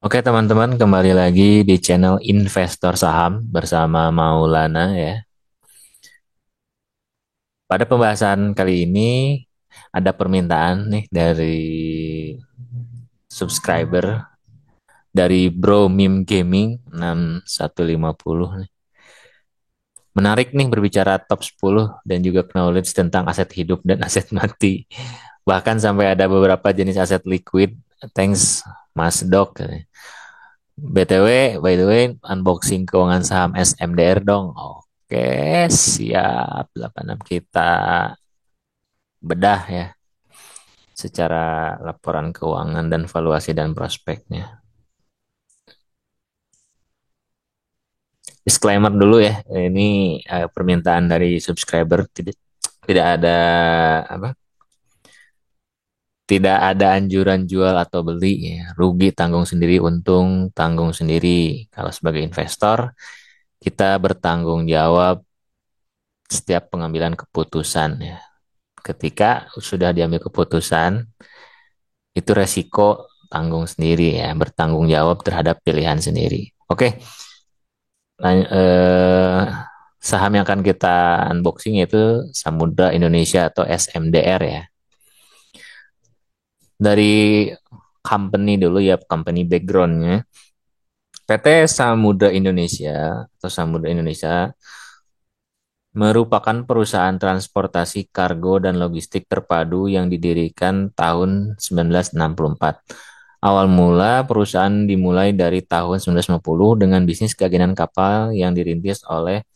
Oke teman-teman, kembali lagi di channel Investor Saham bersama Maulana ya. Pada pembahasan kali ini ada permintaan nih dari subscriber dari Bro Meme Gaming 6150 nih. Menarik nih berbicara top 10 dan juga knowledge tentang aset hidup dan aset mati. Bahkan sampai ada beberapa jenis aset liquid. Thanks Mas Dok. BTW, by the way, unboxing keuangan saham SMDR dong. Oke, siap. 86 kita bedah ya secara laporan keuangan dan valuasi dan prospeknya. Disclaimer dulu ya, ini permintaan dari subscriber tidak ada apa? Tidak ada anjuran jual atau beli ya. Rugi tanggung sendiri, untung tanggung sendiri. Kalau sebagai investor, kita bertanggung jawab setiap pengambilan keputusan ya. Ketika sudah diambil keputusan, itu resiko tanggung sendiri ya, bertanggung jawab terhadap pilihan sendiri. Oke, saham yang akan kita unboxing itu Samudra Indonesia atau SMDR ya. Dari company dulu ya, company backgroundnya. PT Samudra Indonesia atau Samudra Indonesia merupakan perusahaan transportasi kargo dan logistik terpadu yang didirikan tahun 1964. Awal mula perusahaan dimulai dari tahun 1950 dengan bisnis keagenan kapal yang dirintis oleh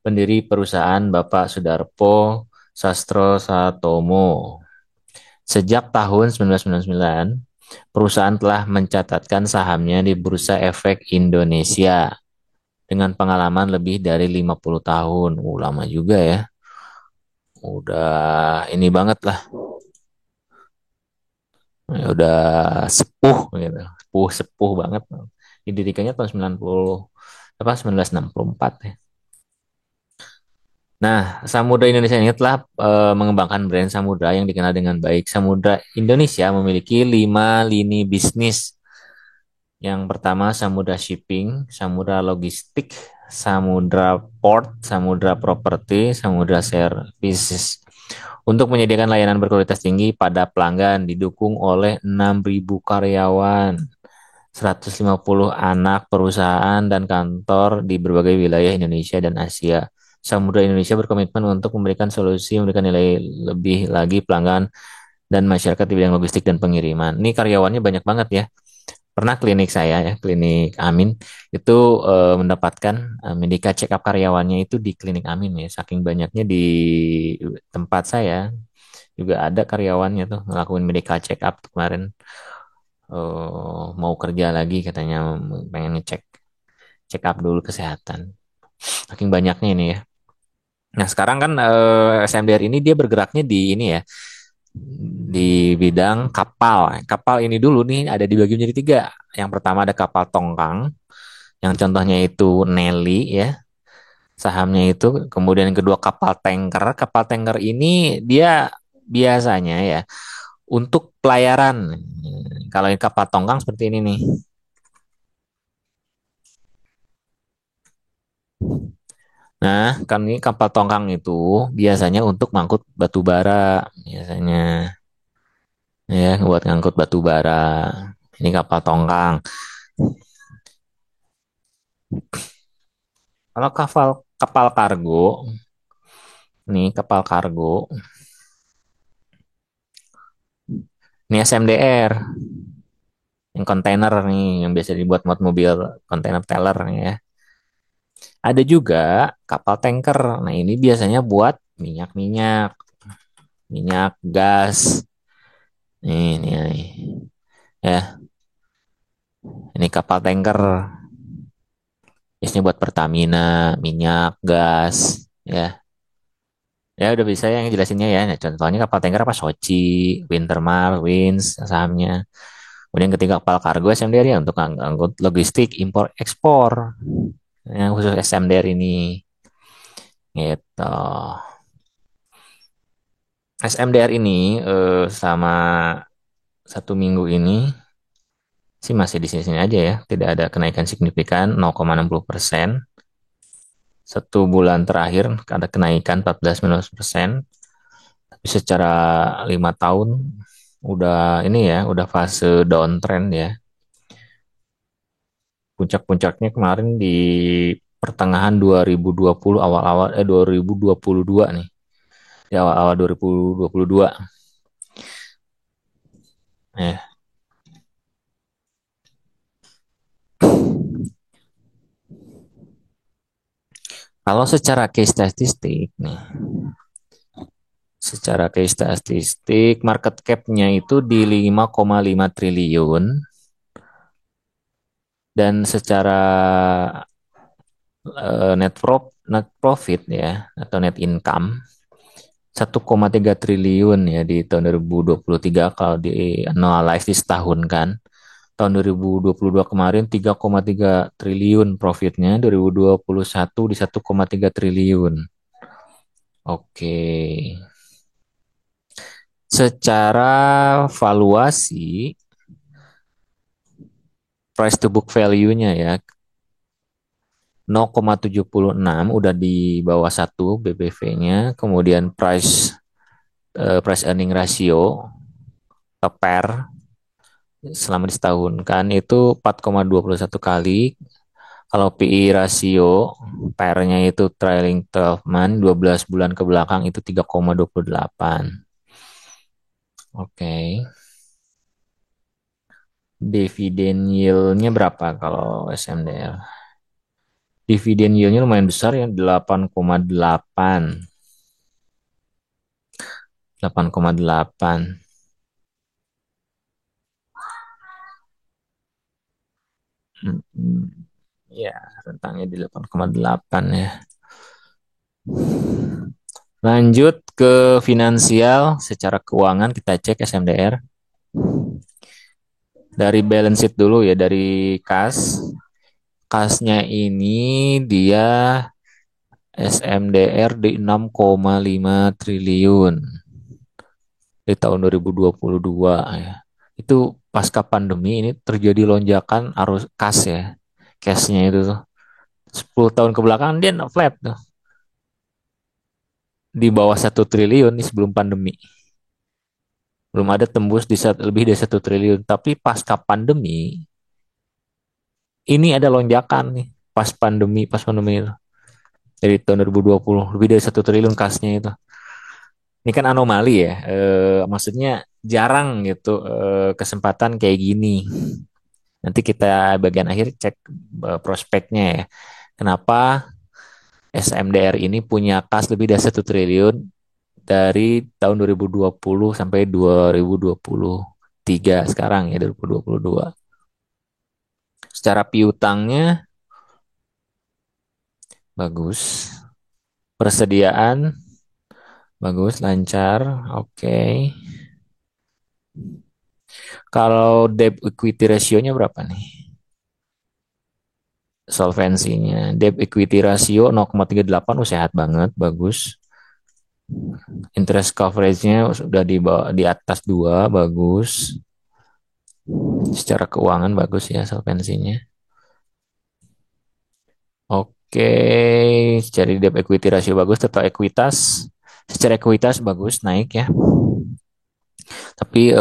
pendiri perusahaan Bapak Sudarpo Sastro Satomo. Sejak tahun 1999, perusahaan telah mencatatkan sahamnya di Bursa Efek Indonesia dengan pengalaman lebih dari 50 tahun. Lama juga ya. Udah ini banget lah. Udah sepuh gitu. Sepuh banget. Didirikannya tahun 90 apa 1964 ya. Nah, Samudra Indonesia ini telah mengembangkan brand Samudra yang dikenal dengan baik. Samudra Indonesia memiliki 5 lini bisnis. Yang pertama Samudra Shipping, Samudra Logistik, Samudra Port, Samudra Property, Samudra Services. Untuk menyediakan layanan berkualitas tinggi pada pelanggan didukung oleh 6.000 karyawan, 150 anak perusahaan dan kantor di berbagai wilayah Indonesia dan Asia. Samudra Indonesia berkomitmen untuk memberikan solusi, memberikan nilai lebih lagi pelanggan dan masyarakat di bidang logistik dan pengiriman. Ini karyawannya banyak banget ya. Pernah klinik saya ya, klinik Amin itu mendapatkan Medika check up karyawannya itu di klinik Amin ya. Saking banyaknya di tempat saya juga ada karyawannya tuh ngelakuin medical check up tuh kemarin. Mau kerja lagi katanya, pengen ngecek check up dulu kesehatan. Saking banyaknya ini ya. Nah sekarang kan SMDR ini dia bergeraknya di ini ya, di bidang kapal. Kapal ini dulu nih ada dibagi menjadi tiga. Yang pertama ada kapal tongkang, yang contohnya itu Nelly ya, sahamnya itu. Kemudian yang kedua kapal tanker. Kapal tanker ini dia biasanya ya untuk pelayaran. Kalau ini kapal tongkang seperti ini nih. Nah, kan ini kapal tongkang itu biasanya untuk ngangkut batu bara, biasanya ya buat ngangkut batu bara. Ini kapal tongkang. Kalau kapal kapal kargo, nih kapal kargo, ini SMDR, yang kontainer nih yang biasa dibuat muat mobil kontainer teller nih ya. Ada juga kapal tanker. Nah, ini biasanya buat minyak-minyak, minyak, gas. Nih. Ya, ini kapal tanker. Biasanya buat Pertamina, minyak, gas, ya. Ya udah bisa yang jelasinnya ya. Nah, contohnya kapal tanker apa? Sochi, Wintermar, Wins, sahamnya. Kemudian ketiga kapal kargo SMDR ya untuk angkut logistik, impor, ekspor. Yang khusus SMDR ini. Gitu. SMDR ini selama 1 minggu ini sih masih di sini-sini aja ya, tidak ada kenaikan signifikan 0,60%. Satu bulan terakhir ada kenaikan 14,15%, tapi secara 5 tahun udah ini ya, udah fase downtrend ya. Puncak-puncaknya kemarin di pertengahan 2020, awal-awal 2022 nih. Di awal-awal 2022. Eh, kalau secara case statistik nih, secara case statistik market cap-nya itu di 5,5 triliun dan secara net profit ya atau net income 1,3 triliun ya di tahun 2023 kalau di analyze di setahun kan. Tahun 2022 kemarin 3,3 triliun profitnya, 2021 di 1,3 triliun. Oke. Secara valuasi, price to book value-nya ya 0,76 udah di bawah 1 BBV-nya, kemudian price earning ratio per selama setahun kan itu 4,21 kali. Kalau PI rasio pairnya itu trailing 12 month 12 bulan ke belakang itu 3,28. Oke. Dividen yield-nya berapa kalau SMDL? Dividen yield-nya lumayan besar ya 8,8. 8,8. Hmm, ya, rentangnya di 8,8 ya. Lanjut ke finansial, secara keuangan kita cek SMDR. Dari balance sheet dulu ya, dari kas. Kasnya ini dia SMDR di 6,5 triliun di tahun 2022 ya. Itu pasca pandemi ini terjadi lonjakan arus kas ya. Cashnya itu tuh 10 tahun ke belakang dia flat tuh di bawah 1 triliun nih sebelum pandemi. Belum ada tembus di lebih dari 1 triliun. Tapi pasca pandemi ini ada lonjakan nih pas pandemi itu. Dari tahun 2020 lebih dari 1 triliun kasnya itu. Ini kan anomali ya, maksudnya jarang gitu kesempatan kayak gini. Nanti kita bagian akhir cek prospeknya ya. Kenapa SMDR ini punya kas lebih dari 1 triliun dari tahun 2020 sampai 2023 sekarang ya 2022. Secara piutangnya bagus, persediaan bagus, lancar, oke. Okay. Kalau debt equity ratio-nya berapa nih? Solvensinya. Debt equity ratio 0,38, sehat banget, bagus. Interest coverage-nya sudah di atas 2, bagus. Secara keuangan bagus ya solvensinya. Oke, secara debt equity ratio bagus, total ekuitas. Secara ekuitas bagus, naik ya. Tapi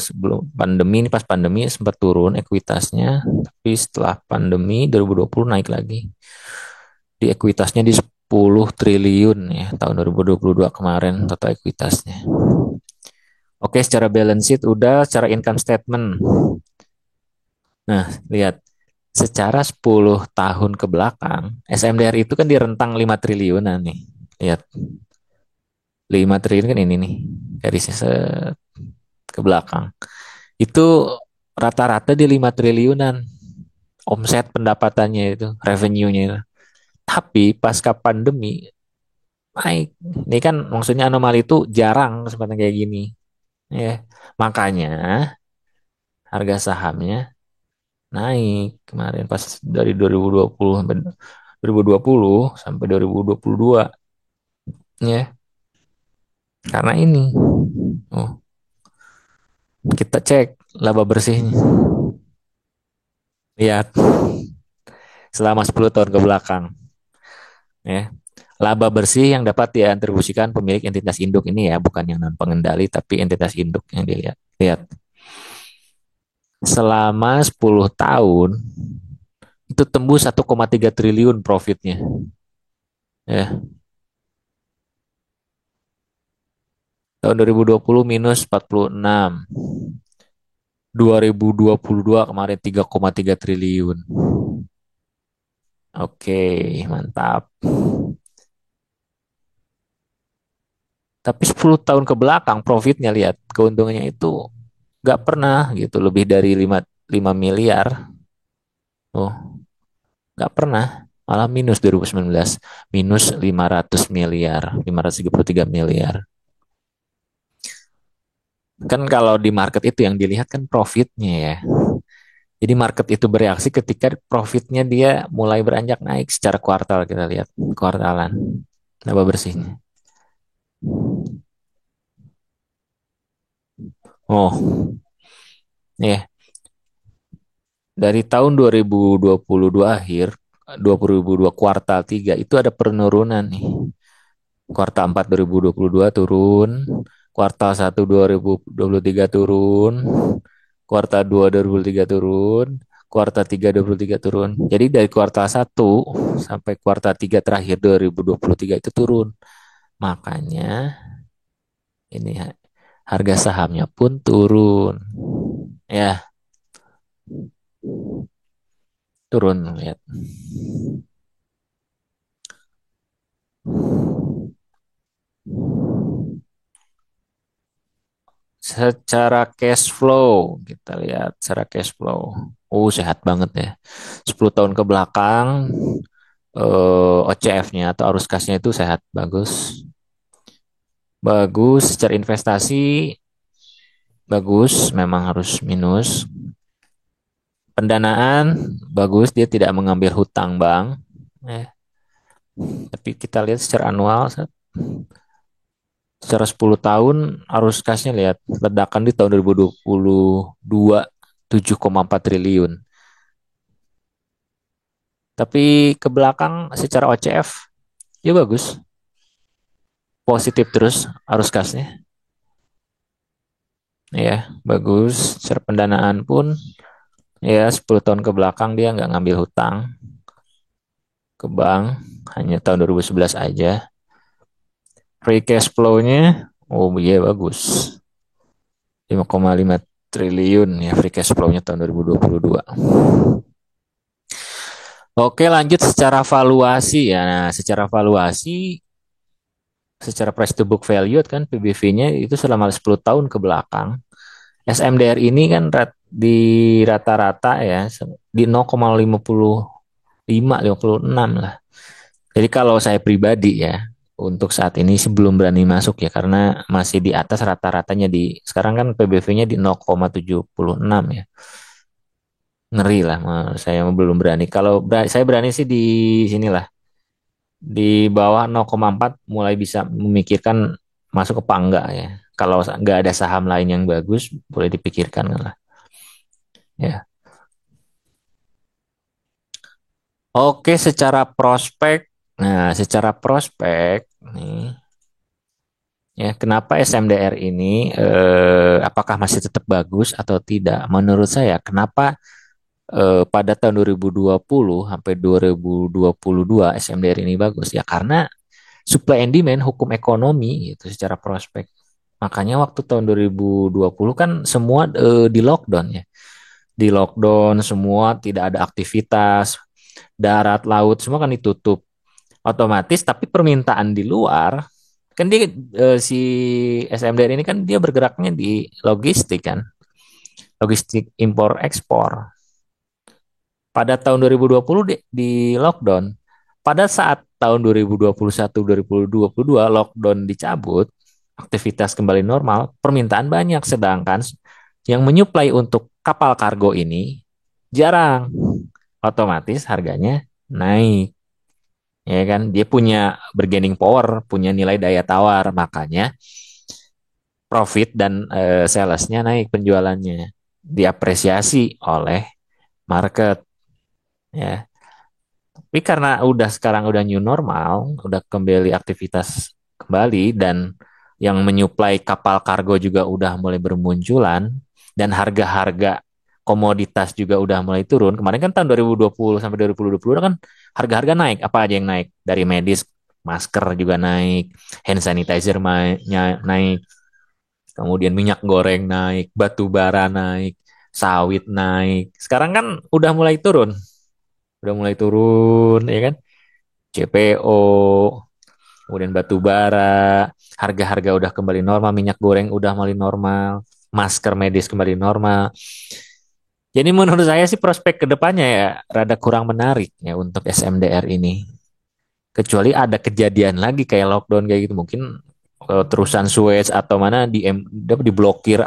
sebelum pandemi ini pas pandemi sempat turun ekuitasnya, tapi setelah pandemi 2020 naik lagi. Di ekuitasnya di 10 triliun ya tahun 2022 kemarin total ekuitasnya. Oke, secara balance sheet udah, secara income statement. Nah, lihat secara 10 tahun ke belakang, SMDR itu kan di rentang 5 triliunan nih. Lihat, 5 triliun kan ini nih, garisnya ke belakang. Itu rata-rata di 5 triliunan omset pendapatannya itu, revenue-nya itu. Tapi pasca pandemi naik. Ini kan maksudnya anomali itu jarang kesempatan kayak gini. Ya, makanya harga sahamnya naik kemarin pas dari 2020 sampai 2020 sampai 2022 ya. Karena ini. Oh, kita cek laba bersihnya. Lihat selama 10 tahun ke belakang ya. Laba bersih yang dapat diatribusikan pemilik entitas induk ini ya, bukan yang non pengendali tapi entitas induk yang dilihat. Lihat, selama 10 tahun itu tembus 1,3 triliun profitnya. Ya, tahun 2020 minus 46. 2022 kemarin 3,3 triliun. Oke, mantap. Tapi 10 tahun ke belakang profitnya lihat keuntungannya itu nggak pernah gitu lebih dari 5 miliar. Oh, nggak pernah. Malah minus 2019. Minus 500 miliar. 533 miliar. Kan kalau di market itu yang dilihat kan profitnya ya. Jadi market itu bereaksi ketika profitnya dia mulai beranjak naik secara kuartal kita lihat. Kuartalan. Laba bersihnya. Oh, ya. Dari tahun 2022 akhir, 2022 kuartal 3 itu ada penurunan nih. Kuartal 4 2022 turun, kuartal 1 2023 turun, kuartal 2 2023 turun, kuartal 3 2023 turun. Jadi dari kuartal 1 sampai kuartal 3 terakhir 2023 itu turun. Makanya ini harga sahamnya pun turun. Ya, turun lihat. Secara cash flow, kita lihat secara cash flow. Sehat banget ya. 10 tahun ke belakang OCF-nya atau arus kasnya itu sehat, bagus. Bagus secara investasi, bagus, memang harus minus. Pendanaan bagus, dia tidak mengambil hutang bank. Eh, tapi kita lihat secara annual, secara 10 tahun arus kasnya lihat ledakan di tahun 2022 7,4 triliun. Tapi ke belakang secara OCF ya bagus, positif terus arus kasnya. Ya, bagus. Secara pendanaan pun ya 10 tahun ke belakang dia nggak ngambil hutang ke bank, hanya tahun 2011 aja. Free cash flow-nya oh iya bagus. 5,5 triliun ya free cash flow-nya tahun 2022. Oke, lanjut secara valuasi ya. Nah, secara valuasi secara price to book value kan PBV-nya itu selama 10 tahun ke belakang. SMDR ini kan di rata-rata ya di 0,55 56 lah. Jadi kalau saya pribadi ya untuk saat ini sebelum berani masuk ya karena masih di atas rata-ratanya di sekarang kan PBV-nya di 0,76 ya. Ngeri lah, saya belum berani. Kalau saya berani sih di sinilah di bawah 0,4 mulai bisa memikirkan masuk apa enggak ya. Kalau nggak ada saham lain yang bagus, boleh dipikirkan lah. Ya. Oke, secara prospek. Nah, secara prospek nih, ya kenapa SMDR ini apakah masih tetap bagus atau tidak? Menurut saya, kenapa pada tahun 2020 sampai 2022 SMDR ini bagus? Ya karena supply and demand hukum ekonomi itu secara prospek. Makanya waktu tahun 2020 kan semua di lockdown ya. Di lockdown semua tidak ada aktivitas, darat, laut semua kan ditutup. Otomatis tapi permintaan di luar kan dia si SMDR ini kan dia bergeraknya di logistik kan. Logistik impor ekspor. Pada tahun 2020 di lockdown. Pada saat tahun 2021 2022 lockdown dicabut, aktivitas kembali normal, permintaan banyak sedangkan yang menyuplai untuk kapal kargo ini jarang. Otomatis harganya naik. Ya kan, dia punya bargaining power, punya nilai daya tawar, makanya profit dan salesnya naik penjualannya diapresiasi oleh market. ya. Tapi karena udah sekarang udah new normal, udah kembali aktivitas kembali dan yang menyuplai kapal kargo juga udah mulai bermunculan dan harga-harga komoditas juga udah mulai turun. Kemarin kan tahun 2020 sampai 2020 kan harga-harga naik. Apa aja yang naik? Dari medis, masker juga naik, hand sanitizer naik, kemudian minyak goreng naik, batu bara naik, sawit naik. Sekarang kan udah mulai turun, ya kan? CPO, kemudian batu bara, harga-harga udah kembali normal, minyak goreng udah mulai normal, masker medis kembali normal. Jadi menurut saya sih prospek kedepannya ya rada kurang menarik ya untuk SMDR ini. Kecuali ada kejadian lagi kayak lockdown kayak gitu, mungkin terusan Suez atau mana diblokir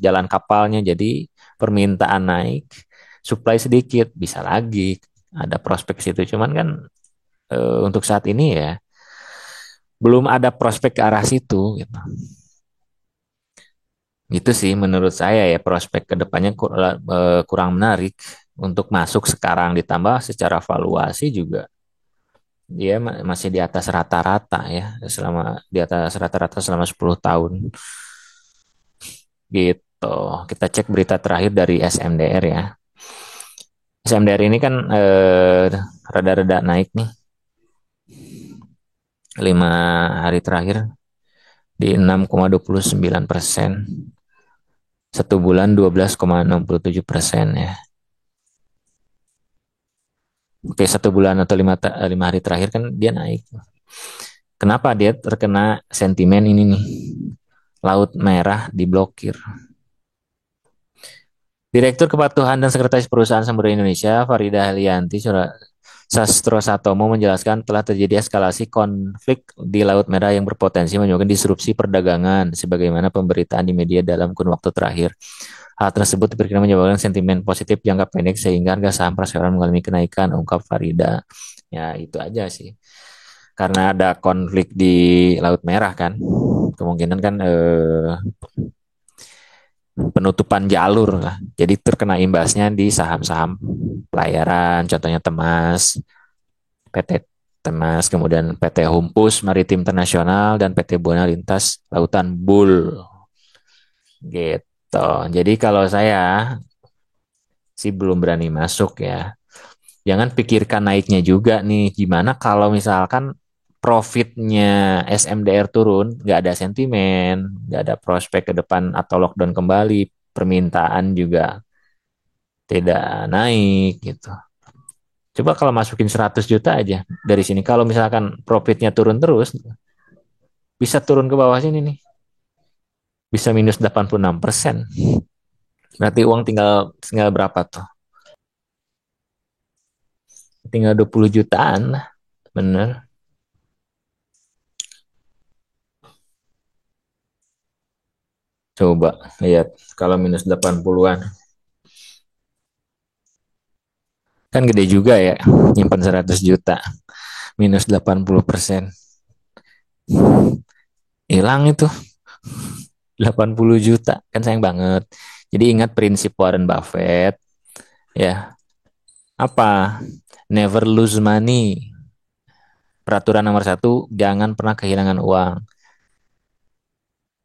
jalan kapalnya, jadi permintaan naik, supply sedikit, bisa lagi ada prospek situ. Cuman kan untuk saat ini ya belum ada prospek ke arah situ gitu. Gitu sih menurut saya ya prospek kedepannya kurang menarik untuk masuk sekarang, ditambah secara valuasi juga dia masih di atas rata-rata ya, di atas rata-rata selama 10 tahun gitu. Kita cek berita terakhir dari SMDR ya. SMDR ini kan rada-rada naik nih 5 hari terakhir di 6,29%, satu bulan 12,67% ya. Oke, satu bulan atau 5 hari terakhir kan dia naik. Kenapa dia terkena sentimen ini nih? Laut Merah diblokir. Direktur Kepatuhan dan Sekretaris Perusahaan Samudra Indonesia, Farida Helianti Sastro Satomo menjelaskan telah terjadi eskalasi konflik di Laut Merah yang berpotensi menyebabkan disrupsi perdagangan, sebagaimana pemberitaan di media dalam kurun waktu terakhir. Hal tersebut diperkirakan menyebabkan sentimen positif jangka pendek sehingga harga saham perseroan mengalami kenaikan, ungkap Farida. Ya, itu aja sih. Karena ada konflik di Laut Merah kan, kemungkinan kan penutupan jalur lah. Jadi terkena imbasnya di saham-saham pelayaran, contohnya Temas, PT Temas, kemudian PT Humpus Maritim Internasional dan PT Buana Lintas Lautan Bull. Gitu. Jadi kalau saya sih belum berani masuk ya. Jangan pikirkan naiknya juga nih. Gimana kalau misalkan profitnya SMDR turun, nggak ada sentimen, nggak ada prospek ke depan atau lockdown kembali, permintaan juga tidak naik gitu. Coba kalau masukin 100 juta aja dari sini. Kalau misalkan profitnya turun terus, bisa turun ke bawah sini nih. Bisa minus 86%. Berarti uang tinggal tinggal berapa tuh? Tinggal 20 jutaan lah. Bener. Coba lihat kalau minus 80-an. Kan gede juga ya. Nyimpan 100 juta. Minus 80%. Hilang itu 80 juta. Kan sayang banget. Jadi ingat prinsip Warren Buffett. Ya. Apa? Never lose money. Peraturan nomor satu, jangan pernah kehilangan uang.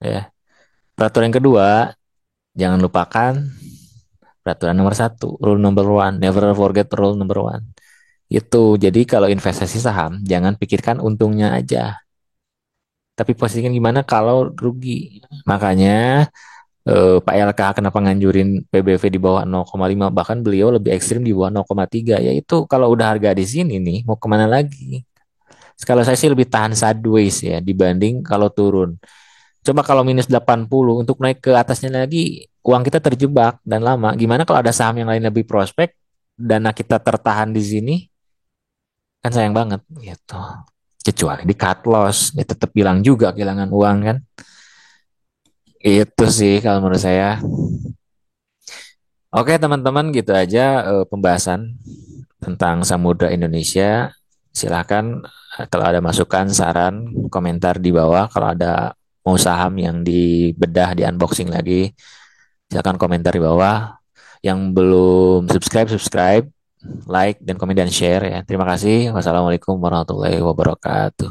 Ya. Peraturan yang kedua, jangan lupakan peraturan nomor satu, rule number one, never forget rule number one. Itu, jadi kalau investasi saham, jangan pikirkan untungnya aja. Tapi posisikan gimana kalau rugi. Makanya Pak LK kenapa nganjurin PBV di bawah 0,5, bahkan beliau lebih ekstrim di bawah 0,3, yaitu kalau udah harga di sini nih, mau kemana lagi? Kalau saya sih lebih tahan sideways ya dibanding kalau turun. Coba kalau minus 80 untuk naik ke atasnya lagi, uang kita terjebak dan lama. Gimana kalau ada saham yang lain lebih prospek, dana kita tertahan di sini, kan sayang banget gitu. Kecuali di cut loss, ya tetap bilang juga kehilangan uang kan. Itu sih kalau menurut saya. Oke teman-teman, gitu aja pembahasan tentang Samudra Indonesia. Silahkan kalau ada masukan, saran, komentar di bawah. Kalau ada mau saham yang dibedah, di unboxing lagi, silakan komentar di bawah. Yang belum subscribe, subscribe. like dan komen dan share ya. Terima kasih. Wassalamualaikum warahmatullahi wabarakatuh.